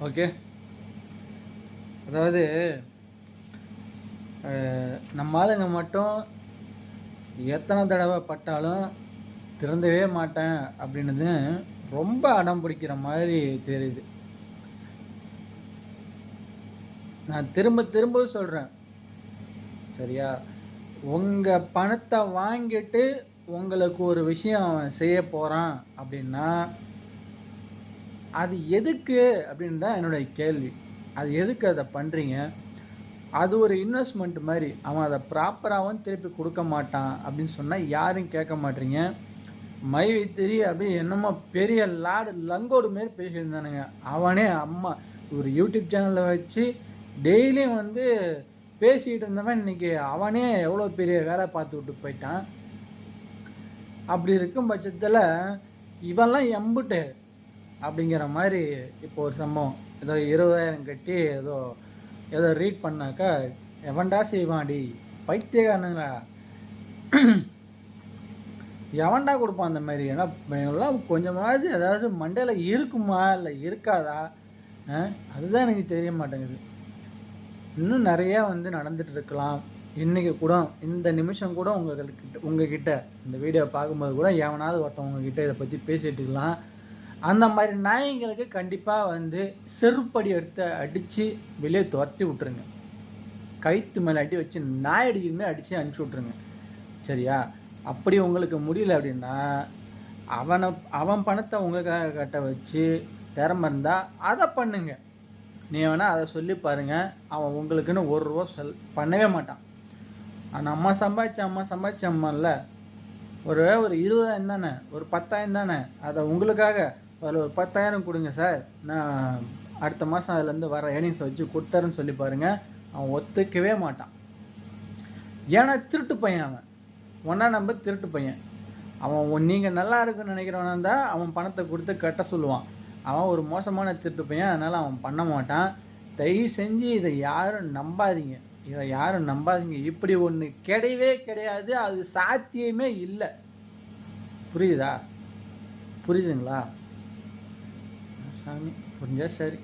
Okay. அதாவது நம்ம ஆளுங்க மட்டும் எத்தனை தடவை பட்டாலும் திறந்தவே மாட்டேன் அப்படின்னது ரொம்ப அடம் பிடிக்கிற மாதிரி தெரியுது. நான் திரும்ப திரும்ப சொல்கிறேன், சரியா? உங்கள் பணத்தை வாங்கிட்டு உங்களுக்கு ஒரு விஷயம் அவன் செய்ய போகிறான் அப்படின்னா அது எதுக்கு அப்படின்னு தான் என்னுடைய கேள்வி. அது எதுக்கு அதை பண்ணுறீங்க? அது ஒரு இன்வெஸ்ட்மெண்ட் மாதிரி. அவன் அதை ப்ராப்பராகவும் திருப்பி கொடுக்க மாட்டான் அப்படின்னு சொன்னால் யாரும் கேட்க மாட்டீங்க. மை வித்திரி அப்படி என்னமோ பெரிய லங்கோடு மாரி பேசியிருந்தானுங்க. அவனே அம்மா ஒரு யூடியூப் சேனலில் வச்சு டெய்லியும் வந்து பேசிகிட்டு இருந்தவன் இன்றைக்கி அவனே எவ்வளோ பெரிய வேலை பார்த்து விட்டு போயிட்டான். அப்படி இருக்கும் பட்சத்தில் இவெல்லாம் எம்புட்டு அப்படிங்கிற மாதிரி இப்போ ஒரு சம்பவம். ஏதோ 20,000 கட்டி ஏதோ ரீட் பண்ணாக்கா எவன்டா செய்வான்டி பைத்தியக்காரனுங்களா, எவன்டா கொடுப்பான் அந்த மாதிரி? ஏன்னா எல்லாம் கொஞ்சமாவது அதாவது மண்டையில் இருக்குமா இல்லை இருக்காதா, அதுதான் எனக்கு தெரிய மாட்டேங்குது. இன்னும் நிறையா வந்து நடந்துட்டு இருக்கலாம். இன்றைக்கி கூட இந்த நிமிஷம் கூட உங்ககிட்ட இந்த வீடியோ பார்க்கும்போது கூட எவனாவது ஒருத்தவங்கக்கிட்ட இதை பற்றி பேசிகிட்டு இருக்கலாம். அந்த மாதிரி நாய்களுக்கு கண்டிப்பாக வந்து செருப்படி எடுத்து அடித்து வெளியே துரத்தி விட்ருங்க. கைத்து மேலே அடி வச்சு நாய் அடிக்கிறமே அடித்து அனுப்பிச்சி விட்ருங்க, சரியா? அப்படி உங்களுக்கு முடியல அப்படின்னா அவன் பணத்தை உங்களுக்காக கட்ட வச்சு திறமை இருந்தால் அதை பண்ணுங்க. நீ வேணால் அதை சொல்லி பாருங்கள். அவன் உங்களுக்குன்னு ₹1 பண்ணவே மாட்டான். ஆனால் அம்மா சம்பாதிச்சம்மான்ல ஒரு 20,000 தானே, ஒரு 10,000 தானே, அதை உங்களுக்காக அதில் ஒரு 10,000 கொடுங்க சார், நான் அடுத்த மாதம் அதுலேருந்து வர ஏர்னிங்ஸை வச்சு கொடுத்தாருன்னு சொல்லி பாருங்கள். அவன் ஒத்துக்கவே மாட்டான். ஏன்னா திருட்டு பையன் அவன். ஒன்றா நம்ப திருட்டு பையன் அவன். நீங்கள் நல்லா இருக்குன்னு நினைக்கிறவனா இருந்தால் அவன் பணத்தை கொடுத்து கட்ட சொல்லுவான். அவன் ஒரு மோசமான திருட்டு பையன், அதனால் அவன் பண்ண மாட்டான். தயவு செஞ்சு இதை யாரும் நம்பாதீங்க. இப்படி ஒன்று கிடையவே கிடையாது. அது சாத்தியமே இல்லை. புரியுதுங்களா? சாமி புரிஞ்சா சரி.